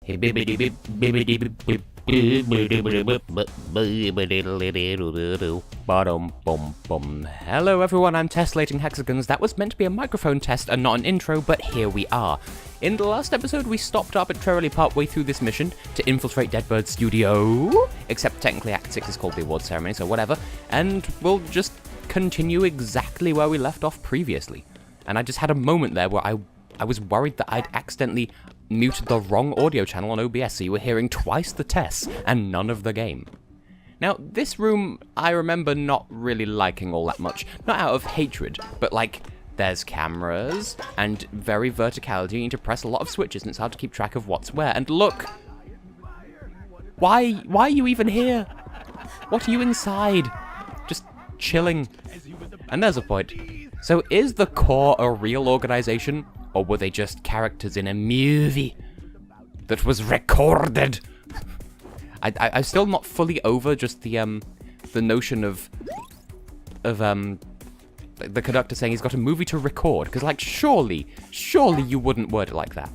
Hello everyone, I'm Tessellating Hexagons. That was meant to be a microphone test and not an intro, but here we are. In the last episode, we stopped arbitrarily partway through this mission to infiltrate Deadbird's studio, except technically Act 6 is called the award ceremony, so whatever, and we'll just continue exactly where we left off previously. And I just had a moment there where I was worried that I'd accidentally muted the wrong audio channel on OBS, so you were hearing twice the tests and none of the game. Now, this room, I remember not really liking all that much. Not out of hatred, but like, there's cameras, and very verticality, you need to press a lot of switches, and it's hard to keep track of what's where. And look! Why are you even here? What are you inside? Just chilling. And there's a point. So is the Corps a real organization? Or were they just characters in a movie that was recorded? I'm still not fully over just the notion of the conductor saying he's got a movie to record, because like surely you wouldn't word it like that.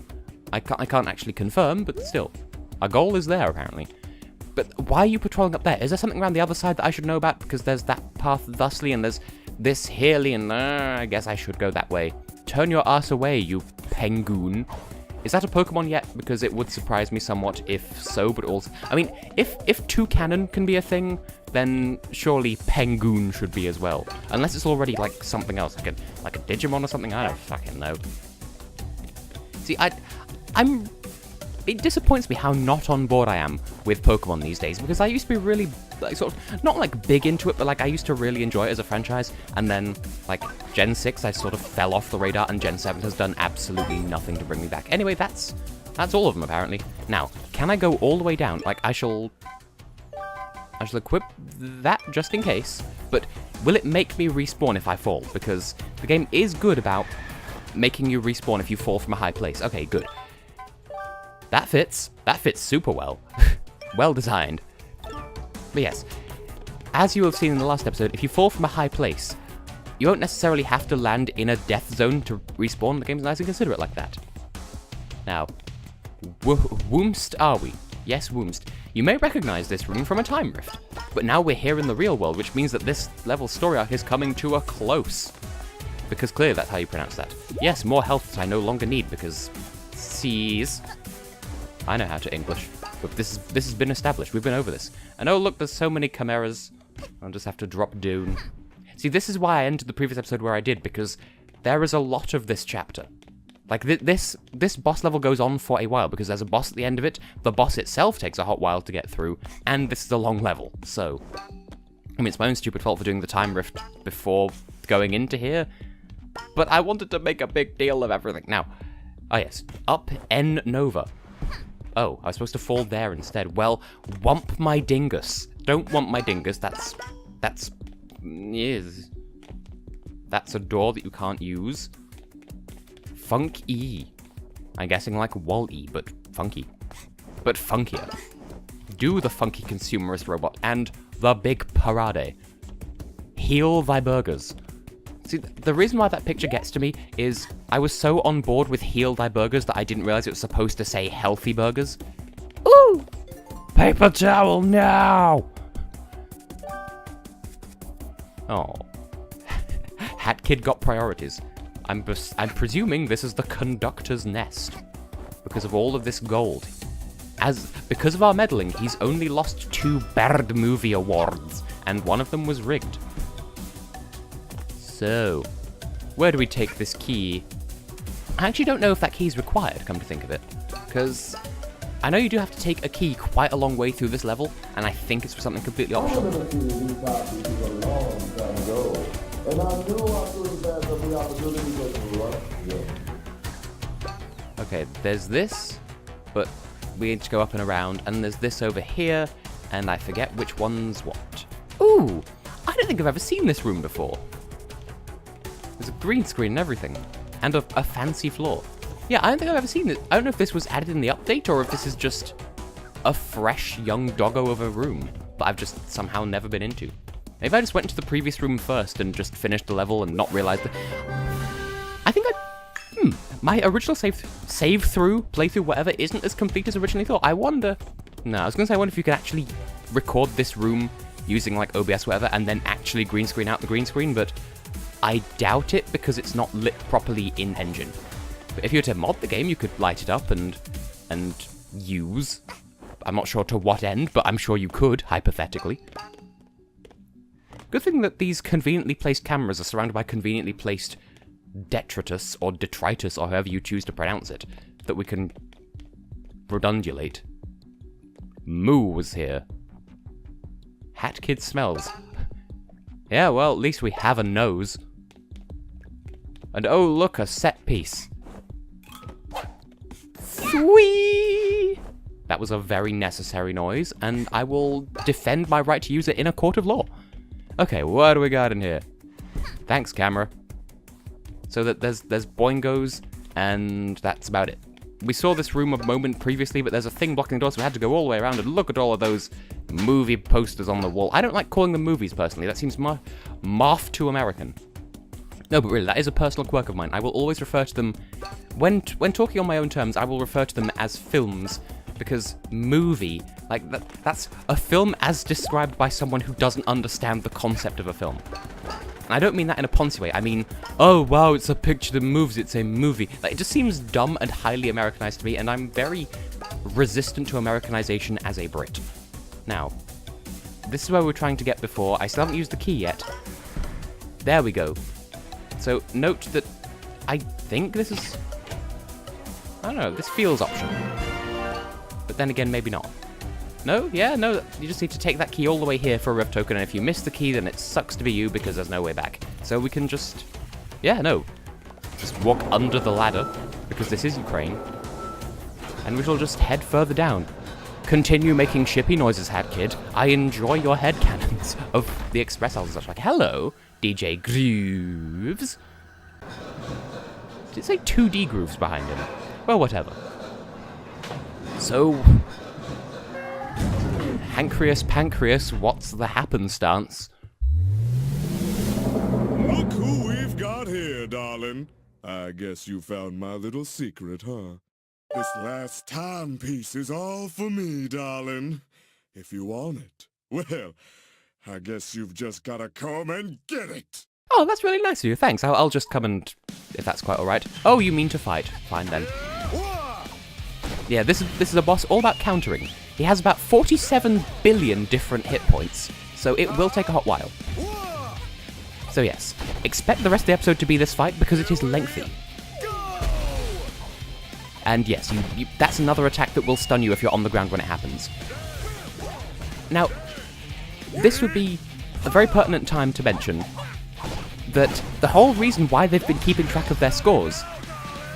I can't actually confirm, but still, a goal is there apparently. But why are you patrolling up there? Is there something around the other side that I should know about? Because there's that path thusly, and there's this herely, and I guess I should go that way. Turn your ass away, you pengoon. Is that a Pokemon yet? Because it would surprise me somewhat if so, but also... I mean, if toucanon can be a thing, then surely pengoon should be as well. Unless it's already, like, something else, like a Digimon or something, I don't fucking know. See, it disappoints me how not on board I am with Pokemon these days, because I used to be really, like, sort of, not like big into it, but like I used to really enjoy it as a franchise, and then, like, Gen 6 I sort of fell off the radar, and Gen 7 has done absolutely nothing to bring me back. Anyway, that's all of them, apparently. Now, can I go all the way down? Like, I shall equip that just in case, but will it make me respawn if I fall? Because the game is good about making you respawn if you fall from a high place. Okay, good. That fits super well. Well designed. But yes, as you have seen in the last episode, if you fall from a high place, you won't necessarily have to land in a death zone to respawn. The game's nice and considerate like that. Now, whomst are we? Yes, whomst. You may recognize this room from a time rift, but now we're here in the real world, which means that this level's story arc is coming to a close. Because clearly that's how you pronounce that. Yes, more health that I no longer need because... C's. I know how to English, but this has been established. We've been over this. And oh look, there's so many chimeras. I'll just have to drop down. See, this is why I ended the previous episode where I did, because there is a lot of this chapter. Like, this boss level goes on for a while, because there's a boss at the end of it, the boss itself takes a hot while to get through, and this is a long level, so... I mean, it's my own stupid fault for doing the time rift before going into here, but I wanted to make a big deal of everything. Now, oh yes, up N Nova. Oh, I was supposed to fall there instead. Well, wump my dingus. Don't wump my dingus, that's a door that you can't use. Funk-E. I'm guessing like Wall-E, but funky. But funkier. Do the funky consumerist robot, and the big parade. Heal thy burgers. See, the reason why that picture gets to me is I was so on board with heal thy burgers that I didn't realize it was supposed to say healthy burgers. Ooh! Paper towel now! Oh. Hat Kid got priorities. I'm presuming this is the conductor's nest. Because of all of this gold. Because of our meddling, he's only lost 2 Bird Movie Awards, and one of them was rigged. So, where do we take this key? I actually don't know if that key is required, come to think of it. Because I know you do have to take a key quite a long way through this level, and I think it's for something completely optional. Okay, there's this, but we need to go up and around, and there's this over here, and I forget which one's what. Ooh! I don't think I've ever seen this room before. There's a green screen and everything. And a fancy floor. Yeah, I don't think I've ever seen it. I don't know if this was added in the update or if this is just a fresh young doggo of a room that I've just somehow never been into. Maybe I just went into the previous room first and just finished the level and not realized that... I think my original playthrough, whatever, isn't as complete as originally thought. I wonder... No, I was going to say, I wonder if you could actually record this room using, like, OBS or whatever, and then actually green screen out the green screen, but I doubt it because it's not lit properly in engine. But if you were to mod the game, you could light it up and use... I'm not sure to what end, but I'm sure you could, hypothetically. Good thing that these conveniently placed cameras are surrounded by conveniently placed detritus, or detritus, or however you choose to pronounce it, that we can redundulate. Moo was here. Hat Kid smells. Yeah, well, at least we have a nose. And oh, look, a set piece. Sweet! That was a very necessary noise, and I will defend my right to use it in a court of law. Okay, what do we got in here? Thanks, camera. So that there's boingos, and that's about it. We saw this room a moment previously, but there's a thing blocking the door, so we had to go all the way around and look at all of those movie posters on the wall. I don't like calling them movies, personally. That seems morph too American. No, but really, that is a personal quirk of mine. I will always refer to them... When talking on my own terms, I will refer to them as films, because movie, like, that's a film as described by someone who doesn't understand the concept of a film. And I don't mean that in a Ponzi way. I mean, oh, wow, it's a picture that moves, it's a movie. Like, it just seems dumb and highly Americanized to me, and I'm very resistant to Americanization as a Brit. Now, this is where we're trying to get before. I still haven't used the key yet. There we go. So, note that I think this is... I don't know, this feels optional. But then again, maybe not. No? Yeah, no, you just need to take that key all the way here for a rift token, and if you miss the key, then it sucks to be you, because there's no way back. So we can just... Yeah, no. Just walk under the ladder, because this is Ukraine. And we shall just head further down. Continue making shippy noises, Hat Kid. I enjoy your headcanons of the express house and such like. Hello, DJ Grooves. Did it say 2D Grooves behind him? Well, whatever. So... Hancreas, Pancreas, what's the happenstance? Look who we've got here, darling. I guess you found my little secret, huh? This last timepiece is all for me, darling. If you want it, well, I guess you've just gotta come and get it. Oh, that's really nice of you, thanks. I'll just come and... if that's quite alright. Oh, you mean to fight. Fine then. Yeah, this is a boss all about countering. He has about 47 billion different hit points, so it will take a hot while. So yes, expect the rest of the episode to be this fight because it is lengthy. And yes, that's another attack that will stun you if you're on the ground when it happens. Now, this would be a very pertinent time to mention that the whole reason why they've been keeping track of their scores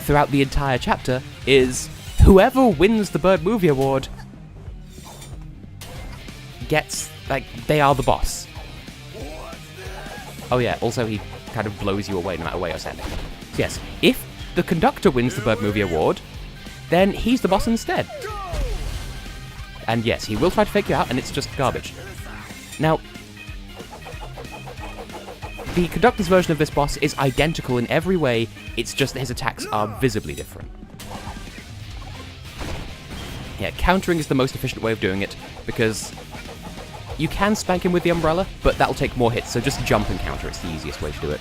throughout the entire chapter is whoever wins the Bird Movie Award gets, like, they are the boss. Oh yeah, also he kind of blows you away no matter where you're standing. So yes, if the conductor wins the Bird Movie Award, then he's the boss instead. And yes, he will try to fake you out, and it's just garbage. Now, the conductor's version of this boss is identical in every way, it's just that his attacks are visibly different. Yeah, countering is the most efficient way of doing it, because you can spank him with the umbrella, but that'll take more hits, so just jump and counter, it's the easiest way to do it.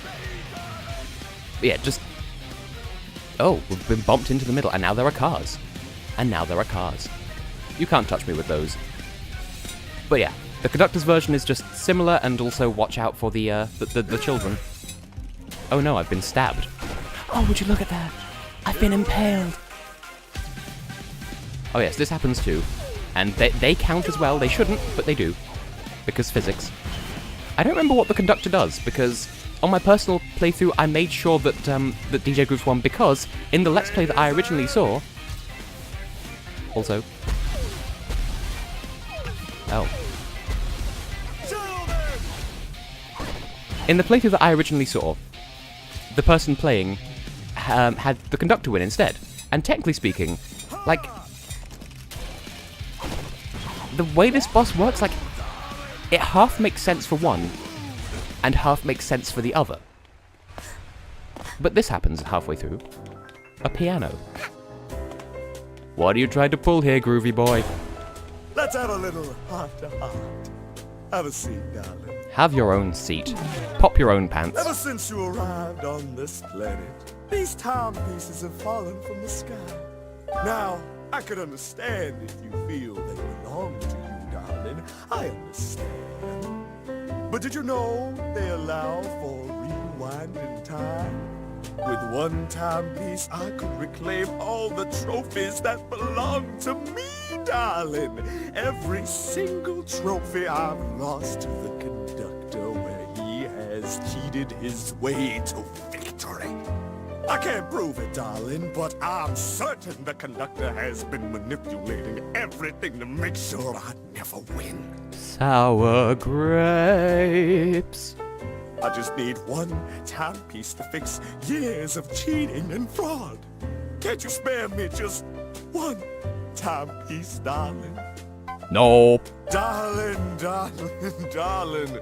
But yeah, just... Oh, we've been bumped into the middle, and now there are cars. And now there are cars. You can't touch me with those. But yeah, the conductor's version is just similar, and also watch out for the children. Oh no, I've been stabbed. Oh, would you look at that? I've been impaled. Oh yes, this happens too. And they count as well. They shouldn't, but they do. Because physics. I don't remember what the conductor does, because on my personal playthrough, I made sure that that DJ Grooves won, because in the Let's Play that I originally saw... Also... Oh. In the playthrough that I originally saw, the person playing had the conductor win instead. And technically speaking, like... The way this boss works, like... It half makes sense for one, and half makes sense for the other. But this happens halfway through. a piano. What are you trying to pull here, groovy boy? Let's have a little heart-to-heart. Have a seat, darling. Have your own seat. Pop your own pants. Ever since you arrived on this planet, these timepieces have fallen from the sky. Now, I could understand if you feel they belong to you, darling. I understand. But did you know they allow for rewinding time? With one timepiece, I could reclaim all the trophies that belong to me, darling. Every single trophy I've lost to the conductor where he has cheated his way to victory. I can't prove it, darling, but I'm certain the conductor has been manipulating everything to make sure I never win. Sour grapes. I just need one timepiece to fix years of cheating and fraud. Can't you spare me just one timepiece, darling? No. Darling, darling, darling.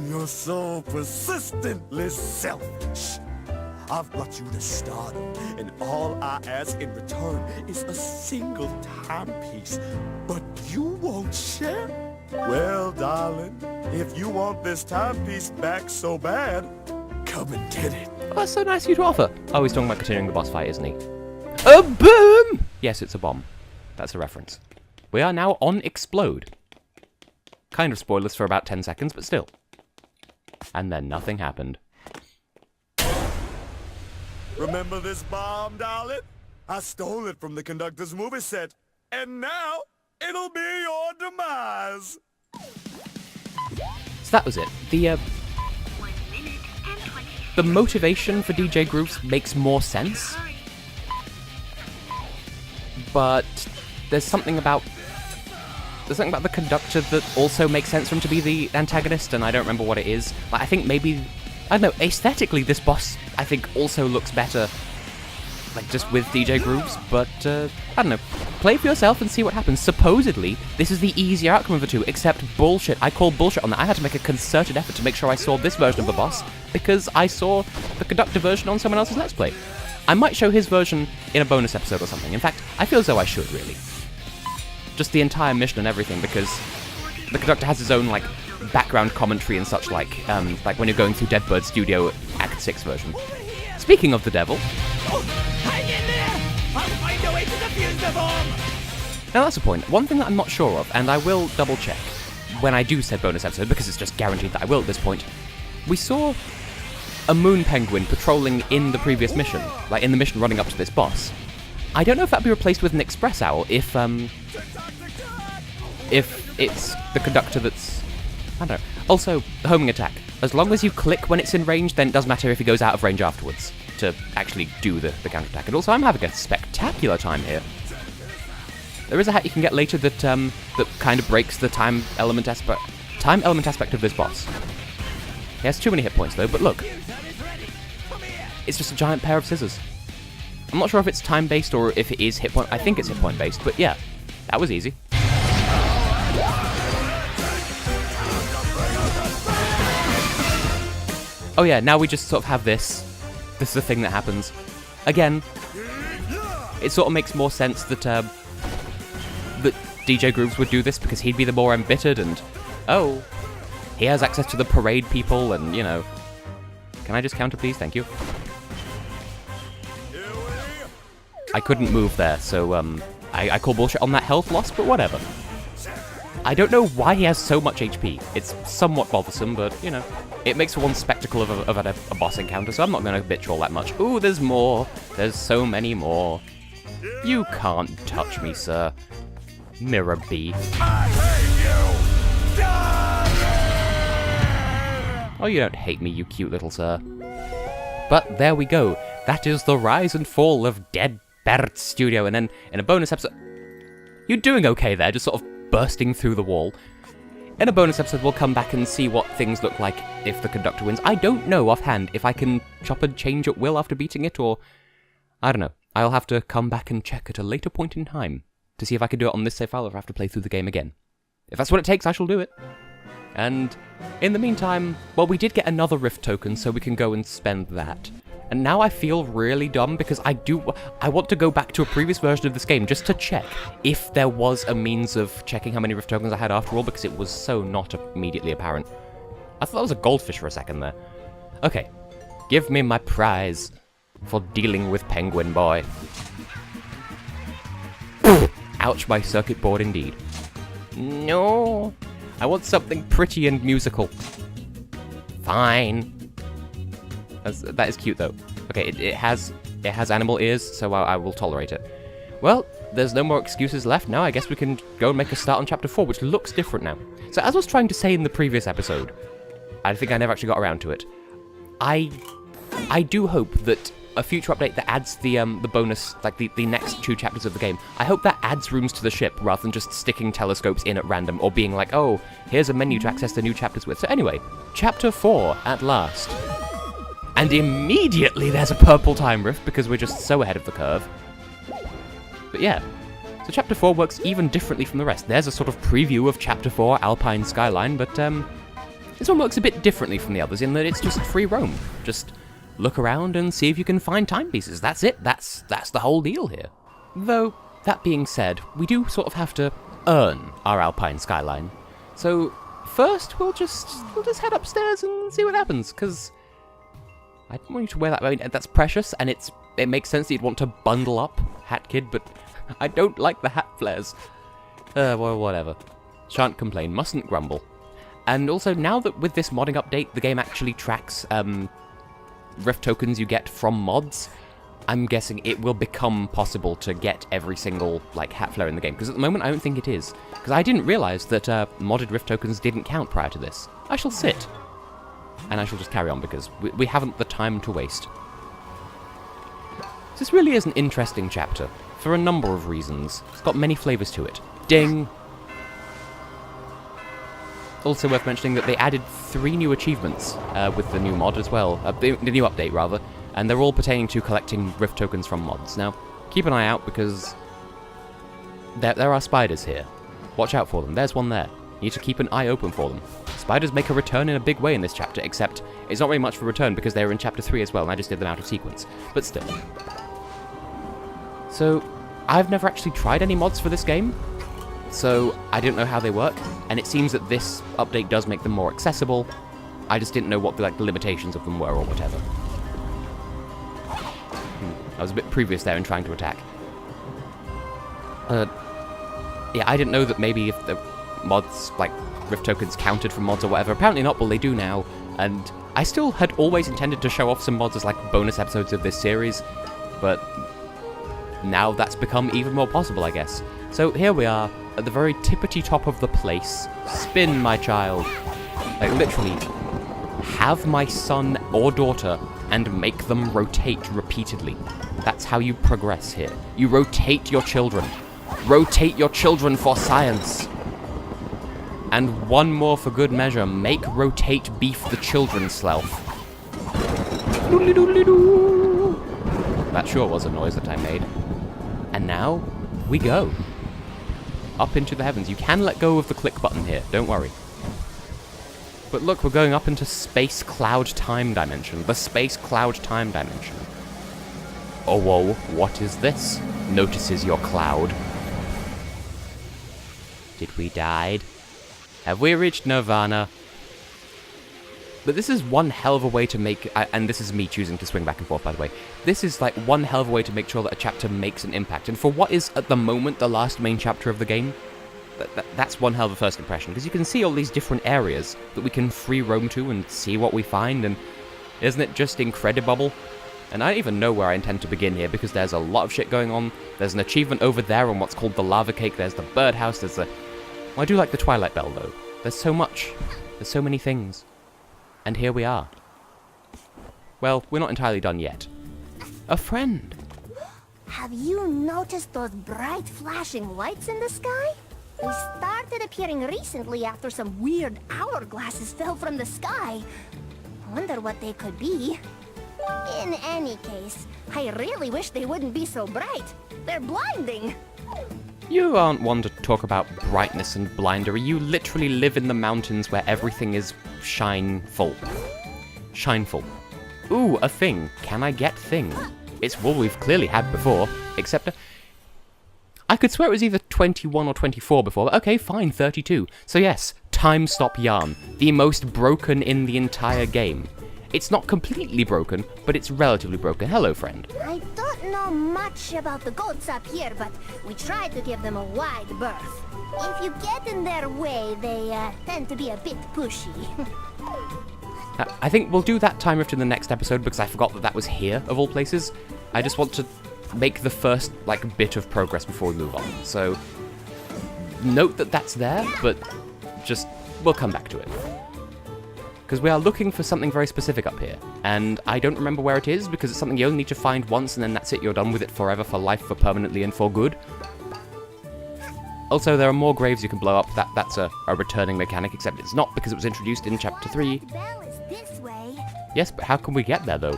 You're so persistently selfish. I've brought you to stardom, and all I ask in return is a single timepiece. But you won't share? Well, darling, if you want this timepiece back so bad, come and get it. Oh, that's so nice of you to offer. Oh, he's talking about continuing the boss fight, isn't he? A boom! Yes, it's a bomb. That's a reference. We are now on Explode. Kind of spoilers for about 10 seconds, but still. And then nothing happened. Remember this bomb, darling? I stole it from the conductor's movie set, and now it'll be your demise. So that was it. The motivation for DJ Grooves makes more sense. But there's something about the conductor that also makes sense for him to be the antagonist, and I don't remember what it is. Like, I think maybe, I don't know, aesthetically this boss, I think, also looks better, like, just with DJ Grooves, but, I don't know. Play for yourself and see what happens. Supposedly, this is the easier outcome of the two, except bullshit. I call bullshit on that. I had to make a concerted effort to make sure I saw this version of the boss, because I saw the conductor version on someone else's Let's Play. I might show his version in a bonus episode or something. In fact, I feel as though I should, really. Just the entire mission and everything, because the conductor has his own, like, background commentary and such, like when you're going through Deadbird Studio Act 6 version. Speaking of the devil... Oh, hang in there! I'll find a way to defuse the bomb! Now that's the point. One thing that I'm not sure of, and I will double check when I do said bonus episode, because it's just guaranteed that I will at this point, we saw a moon penguin patrolling in the previous mission, like in the mission running up to this boss. I don't know if that'd be replaced with an express owl if it's the conductor that's... I don't know. Also, the homing attack. As long as you click when it's in range, then it doesn't matter if he goes out of range afterwards to actually do the counterattack. And also, I'm having a spectacular time here. There is a hat you can get later that that kind of breaks the time element aspect of this boss. He has too many hit points though, but look. It's just a giant pair of scissors. I'm not sure if it's time-based or if it is hit point. I think it's hit point-based, but yeah, that was easy. Oh yeah, now we just sort of have this. This is the thing that happens. Again, it sort of makes more sense that that DJ Grooves would do this because he'd be the more embittered and, oh, he has access to the parade people and, you know. Can I just counter please? Thank you. I couldn't move there, so I call bullshit on that health loss, but whatever. I don't know why he has so much HP. It's somewhat bothersome, but, you know, it makes for one spectacle of a boss encounter, so I'm not going to bitch all that much. Ooh, there's more. There's so many more. You can't touch me, sir. Mirror B. I hate you! Oh, you don't hate me, you cute little sir. But there we go. That is the rise and fall of Deadbird Studio, and then in a bonus episode... You're doing okay there, just sort of bursting through the wall. In a bonus episode, we'll come back and see what things look like if the conductor wins. I don't know offhand if I can chop and change at will after beating it, or... I don't know. I'll have to come back and check at a later point in time to see if I can do it on this save file or if I have to play through the game again. If that's what it takes, I shall do it. And in the meantime, well, we did get another Rift token, so we can go and spend that. And now I feel really dumb because I want to go back to a previous version of this game just to check if there was a means of checking how many Rift tokens I had after all, because it was so not immediately apparent. I thought that was a goldfish for a second there. Okay, give me my prize for dealing with Penguin Boy. Ouch, my circuit board indeed. No, I want something pretty and musical. Fine. That is cute though. Okay, it has animal ears, so I will tolerate it. Well, there's no more excuses left now. I guess we can go and make a start on Chapter 4, which looks different now. So as I was trying to say in the previous episode, I think I never actually got around to it. I do hope that a future update that adds the bonus, like the next 2 chapters of the game, I hope that adds rooms to the ship rather than just sticking telescopes in at random or being like, oh, here's a menu to access the new chapters with. So anyway, Chapter 4 at last. And immediately there's a purple time rift because we're just so ahead of the curve. But yeah, so Chapter 4 works even differently from the rest. There's a sort of preview of Chapter 4 Alpine Skyline, but this one works a bit differently from the others in that it's just free roam. Just look around and see if you can find timepieces. That's it. That's the whole deal here. Though, that being said, we do sort of have to earn our Alpine Skyline. So first, we'll just head upstairs and see what happens, because I don't want you to wear that. I mean, that's precious, and it makes sense that you'd want to bundle up, Hat Kid, but I don't like the hat flares. Well, whatever. Shan't complain, mustn't grumble. And also, now that with this modding update, the game actually tracks Rift tokens you get from mods, I'm guessing it will become possible to get every single, like, hat flare in the game. Because at the moment, I don't think it is. Because I didn't realize that modded Rift tokens didn't count prior to this. I shall sit. And I shall just carry on because we haven't the time to waste. This really is an interesting chapter, for a number of reasons. It's got many flavors to it. Ding! Also worth mentioning that they added 3 new achievements with the new mod as well. The new update, rather. And they're all pertaining to collecting Rift tokens from mods. Now, keep an eye out because there are spiders here. Watch out for them. There's one there. You need to keep an eye open for them. Spiders make a return in a big way in this chapter, except it's not really much of a return because they were in Chapter 3 as well, and I just did them out of sequence. But still. So, I've never actually tried any mods for this game, so I didn't know how they work, and it seems that this update does make them more accessible. I just didn't know what the limitations of them were or whatever. I was a bit previous there in trying to attack. Yeah, I didn't know that maybe if the mods, like Rift tokens, counted from mods or whatever. Apparently not, well they do now, and I still had always intended to show off some mods as like bonus episodes of this series, but now that's become even more possible, I guess. So here we are, at the very tippity top of the place. Spin, my child. Like, literally, have my son or daughter and make them rotate repeatedly. That's how you progress here. You rotate your children. Rotate your children for science. And one more for good measure, make rotate beef the children slough. Doodly-doodly-doo. That sure was a noise that I made. And now, we go. Up into the heavens. You can let go of the click button here, don't worry. But look, we're going up into Space Cloud Time Dimension. The Space Cloud Time Dimension. Oh, whoa, what is this? Notices your cloud. Did we die? Have we reached Nirvana? But this is one hell of a way to make, and this is me choosing to swing back and forth, by the way. This is like one hell of a way to make sure that a chapter makes an impact. And for what is, at the moment, the last main chapter of the game, that's one hell of a first impression. Because you can see all these different areas that we can free roam to and see what we find. And isn't it just incredible? And I don't even know where I intend to begin here, because there's a lot of shit going on. There's an achievement over there on what's called the lava cake. There's the birdhouse. There's the... Well, I do like the Twilight Bell, though. There's so much. There's so many things. And here we are. Well, we're not entirely done yet. A friend. Have you noticed those bright flashing lights in the sky? They started appearing recently after some weird hourglasses fell from the sky. Wonder what they could be. In any case, I really wish they wouldn't be so bright. They're blinding. You aren't one to talk about brightness and blindery. You literally live in the mountains where everything is shineful. Shineful. Ooh, a thing. Can I get thing? It's wool we've clearly had before, except... I could swear it was either 21 or 24 before, but okay, fine, 32. So yes, Time Stop Yarn, the most broken in the entire game. It's not completely broken, but it's relatively broken. Hello, friend. I don't know much about the goats up here, but we try to give them a wide berth. If you get in their way, they tend to be a bit pushy. I think we'll do that time after the next episode because I forgot that that was here, of all places. I just want to make the first, bit of progress before we move on. So, note that that's there, but we'll come back to it. Because we are looking for something very specific up here, and I don't remember where it is because it's something you only need to find once and then that's it, you're done with it forever, for life, for permanently, and for good. Also, there are more graves you can blow up. That's a returning mechanic, except it's not because it was introduced in Chapter 3. The bell is this way. Yes, but how can we get there, though?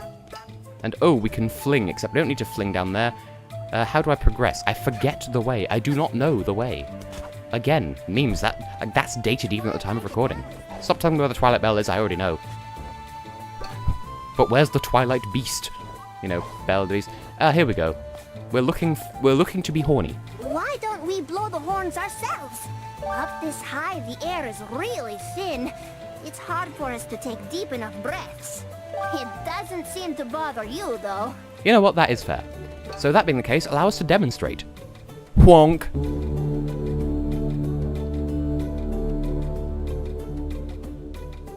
And oh, we can fling, except we don't need to fling down there. How do I progress? I forget the way. I do not know the way. Again, memes, that's dated even at the time of recording. Stop telling me where the Twilight Bell is, I already know. But where's the Twilight Beast? You know, Bell the Beast. Here we go. We're looking to be horny. Why don't we blow the horns ourselves? Up this high, the air is really thin. It's hard for us to take deep enough breaths. It doesn't seem to bother you, though. You know what, that is fair. So that being the case, allow us to demonstrate. Whonk!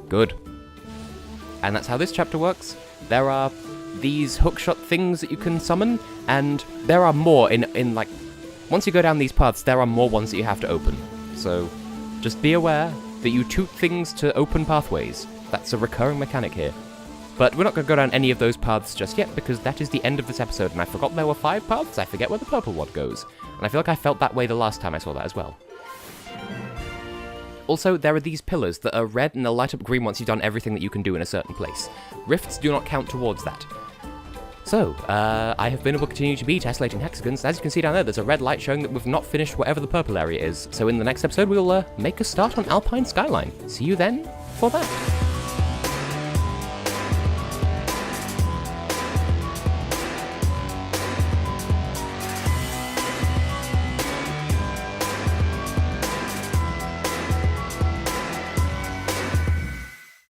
Good. And that's how this chapter works. There are these hookshot things that you can summon, and there are more in once you go down these paths, there are more ones that you have to open. So, just be aware that you toot things to open pathways. That's a recurring mechanic here. But we're not going to go down any of those paths just yet, because that is the end of this episode, and I forgot there were 5 paths. I forget where the purple one goes. And I feel like I felt that way the last time I saw that as well. Also, there are these pillars that are red and they'll light up green once you've done everything that you can do in a certain place. Rifts do not count towards that. So, I have been able to continue to be tessellating hexagons. As you can see down there, there's a red light showing that we've not finished whatever the purple area is. So in the next episode, we'll make a start on Alpine Skyline. See you then for that.